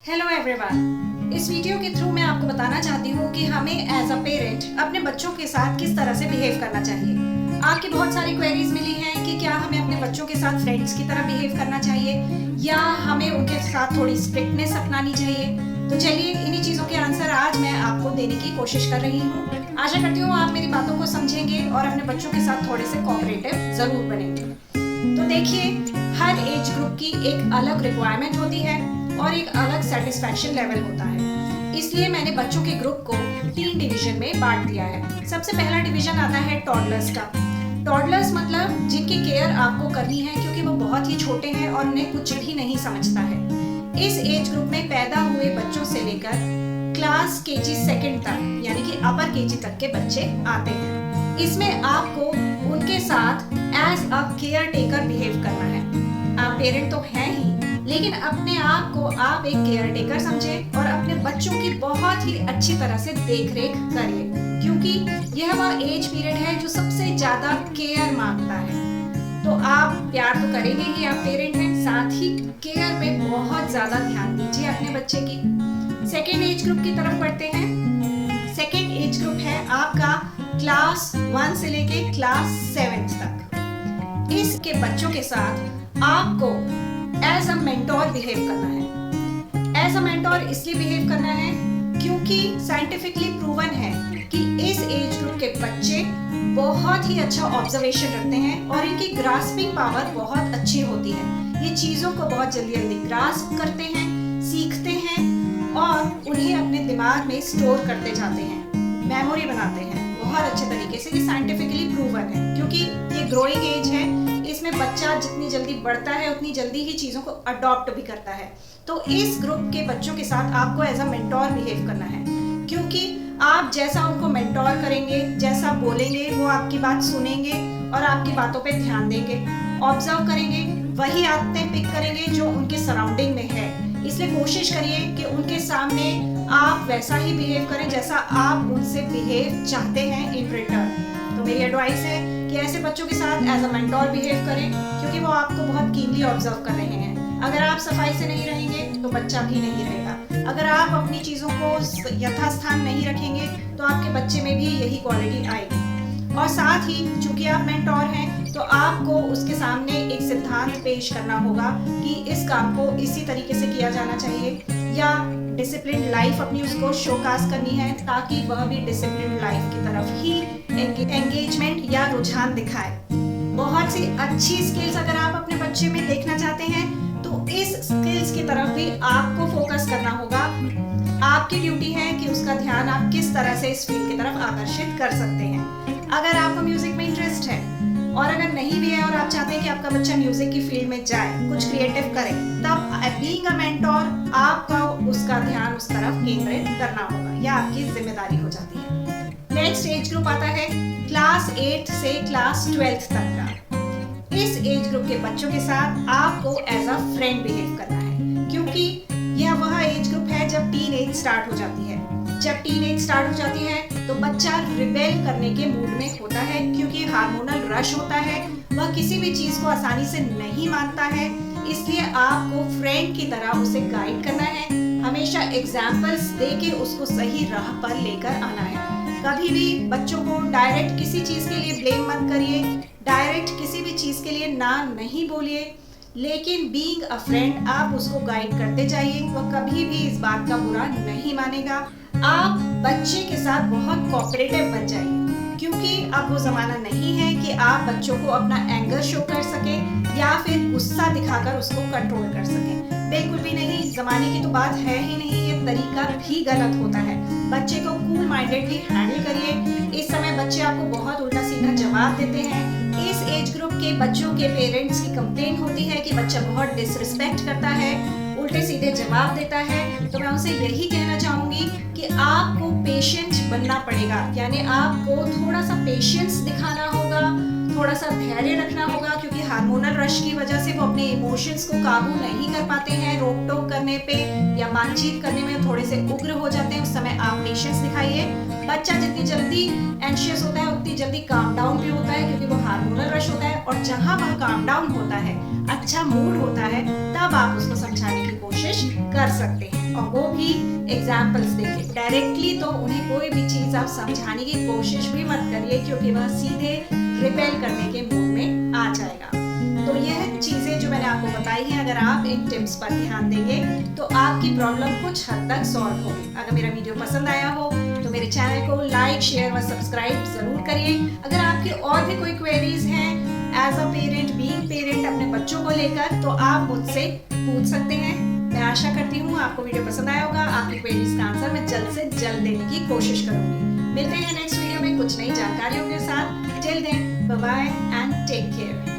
Hello everyone, इस video के through मैं आपको बताना चाहती हूँ कि हमें एज अ पेरेंट अपने बच्चों के साथ किस तरह से बिहेव करना चाहिए। आपकी बहुत सारी क्वेरीज मिली हैं कि क्या हमें अपने बच्चों के साथ फ्रेंड्स की तरह बिहेव करना चाहिए या हमें उनके साथ थोड़ी स्ट्रिक्टनेस अपनानी चाहिए। तो चलिए इन्हीं चीज़ों के आंसर आज मैं आपको देने की कोशिश कर रही हूँ। आशा करती हूँ आप मेरी बातों को समझेंगे और अपने बच्चों के साथ थोड़े से कोऑपरेटिव ज़रूर बनेंगे। तो देखिए, हर एज ग्रुप की एक अलग रिक्वायरमेंट होती है और एक अलग सेटिस्फैक्शन लेवल होता है। इसलिए मैंने बच्चों के ग्रुप को 3 डिवीजन में बांट दिया है। सबसे पहला डिवीजन आता है टॉडलर्स का। टॉडलर्स मतलब जिनकी केयर आपको करनी है क्योंकि वो बहुत ही छोटे हैं और उन्हें कुछ भी नहीं समझता है। इस एज ग्रुप में पैदा हुए बच्चों से लेकर क्लास केजी सेकंड तक यानी कि अपर केजी तक के बच्चे आते हैं। इसमें आपको उनके साथ as a caretaker behave करना है। आप पेरेंट तो हैं ही, लेकिन अपने आप को आप एक केयर टेकर समझें और अपने बच्चों की बहुत ही अच्छी तरह से देखरेख करिए, क्योंकि यह वह एज पीरियड है जो सबसे ज्यादा केयर मांगता है। तो आप प्यार तो करेंगे ही, आप पेरेंट हैं, साथ ही केयर पे बहुत ज्यादा ध्यान दीजिए अपने बच्चे की। सेकेंड एज ग्रुप की तरफ बढ़ते हैं। सेकेंड एज ग्रुप है आपका क्लास 1 से लेके क्लास 7 तक। इसके बच्चों के साथ आपको एज अ मेंटोर बिहेव करना है। एज अ मेंटोर इसलिए बिहेव करना है क्योंकि साइंटिफिकली प्रूवन है कि इस एज ग्रुप के बच्चे बहुत ही अच्छा ऑब्जर्वेशन रखते हैं और इनकी ग्रास्पिंग पावर बहुत अच्छी होती है। ये चीजों को बहुत जल्दी जल्दी ग्रास्प करते हैं, सीखते हैं और उन्हें अपने दिमाग में स्टोर करते जाते हैं, मेमोरी बनाते हैं बहुत अच्छे तरीके से। ये साइंटिफिकली प्रूवन है क्योंकि ये ग्रोइंग एज है। इसमें बच्चा जितनी जल्दी बढ़ता है उतनी जल्दी ही चीजों को अडॉप्ट भी करता है। तो इस ग्रुप के बच्चों के साथ आपको एज अ मेंटोर बिहेव करना है, क्योंकि आप जैसा उनको मेंटोर करेंगे, जैसा बोलेंगे, वो आपकी बात सुनेंगे और आपकी बातों पे ध्यान देंगे, ऑब्जर्व करेंगे, वही आदतें पिक करेंगे जो उनके सराउंडिंग में है। इसलिए कोशिश करिए कि उनके सामने आप वैसा ही बिहेव करें जैसा आप उनसे बिहेव चाहते हैं इन रिटर्न। तो मेरी एडवाइस है कि ऐसे बच्चों के साथ एज अ मेंटोर बिहेव करें, क्योंकि वो आपको बहुत कीनली ऑब्जर्व कर रहे हैं। अगर आप सफाई से नहीं रहेंगे तो बच्चा भी नहीं रहेगा। अगर आप अपनी चीजों को यथास्थान नहीं रखेंगे तो आपके बच्चे में भी यही क्वालिटी आएगी। और साथ ही चूंकि आप मेंटोर हैं तो आपको उसके सामने एक सिद्धांत पेश करना होगा कि इस काम को इसी तरीके से किया जाना चाहिए, या डिसिप्लिन लाइफ अपनी उसको शोकास करनी है ताकि वह भी डिसिप्लिन लाइफ की तरफ ही एंगेजमेंट या रुझान दिखाए। बहुत सी अच्छी स्किल्स अगर आप अपने बच्चे में देखना चाहते हैं तो इस स्किल्स की तरफ भी आपको फोकस करना होगा। आपकी ड्यूटी है कि उसका ध्यान आप किस तरह से इस फील्ड की तरफ आकर्षित कर सकते हैं। अगर आपको म्यूजिक में इंटरेस्ट है और अगर नहीं भी है और आप चाहते हैं कि आपका बच्चा म्यूजिक की फील्ड में जाए, कुछ क्रिएटिव करे, तब बीइंग अ मेंटोर आपका उसका ध्यान उस तरफ केंद्रित करना होगा, यह आपकी जिम्मेदारी हो जाती है। नेक्स्ट एज ग्रुप आता है क्लास 8 से क्लास 12 तक का। इस एज ग्रुप के बच्चों के साथ आपको एज अ फ्रेंड बिहेव करना है, क्योंकि यह वह एज ग्रुप है जब टीन एज स्टार्ट हो जाती है। जब टीन एज स्टार्ट हो जाती है तो बच्चा रिबेल करने के मूड में होता है, क्योंकि हार्मोनल रश होता है, वह किसी भी चीज को आसानी से नहीं मानता है। इसलिए आपको फ्रेंड की तरह उसे गाइड करना है, हमेशा एग्जाम्पल्स देके उसको सही राह पर लेकर आना है। कभी भी बच्चों को डायरेक्ट किसी चीज के लिए ब्लेम मत करिए, डायरेक्ट किसी भी चीज के लिए ना नहीं बोलिए, लेकिन बीइंग अ फ्रेंड आप उसको गाइड करते जाइए। वो कभी भी इस बात का बुरा नहीं मानेगा। आप बच्चे के साथ बहुत कोऑपरेटिव बन जाइए, क्योंकि अब वो जमाना नहीं है कि आप बच्चों को अपना एंगर शो कर सकें या फिर गुस्सा दिखाकर उसको कंट्रोल कर सकें। बिल्कुल भी नहीं, जमाने की तो बात है ही नहीं, ये तरीका भी गलत होता है। बच्चे को कूल माइंडेडली हैंडल करिए। इस समय बच्चे आपको बहुत उल्टा सीधा जवाब देते हैं। इस एज ग्रुप के बच्चों के पेरेंट्स की कंप्लेंट होती है कि बच्चा बहुत डिसरिस्पेक्ट करता है, उल्टे सीधे जवाब देता है। तो मैं उनसे यही कहना चाहूंगी कि आपको पेशेंट बनना पड़ेगा, यानी आपको थोड़ा सा पेशेंस दिखाना होगा, थोड़ा सा धैर्य रखना होगा, क्योंकि हार्मोनल रश की वजह से वो अपने इमोशंस को काबू नहीं कर पाते हैं। रोक टोक करने पे या बातचीत करने में थोड़े से उग्र हो जाते हैं। उस समय आप पेशेंस दिखाइए। बच्चा जितनी जल्दी एंशियस होता है उतनी जल्दी काम डाउन भी होता है, क्योंकि वो हार्मोनल रश होता है। और जहां वह काम डाउन होता है, अच्छा मूड होता है, तब आप उसको समझाने की कोशिश कर सकते हैं। और वो भी एग्जाम्पल्स देके। डायरेक्टली तो उन्हें कोई भी चीज आप समझाने की कोशिश भी मत करिए, क्योंकि वह सीधे रिपेल करने के मूड में आ जाएगा। तो यह चीजें जो मैंने आपको बताई हैं, अगर आप इन टिप्स पर ध्यान देंगे तो आपकी प्रॉब्लम कुछ हद तक सॉल्व होगी। अगर मेरा वीडियो पसंद आया हो तो मेरे चैनल को लाइक, शेयर व सब्सक्राइब जरूर करिए। अगर आपकी और भी कोई क्वेरीज हैं as a parent, being parent, अपने बच्चों को लेकर, तो आप मुझसे पूछ सकते हैं। मैं आशा करती हूँ आपको वीडियो पसंद आया होगा। आपकी क्वेरीज का आंसर मैं जल्द से जल्द देने की कोशिश करूंगी। मिलते हैं नेक्स्ट वीडियो में कुछ नई जानकारियों के साथ। Till then, bye bye and take care.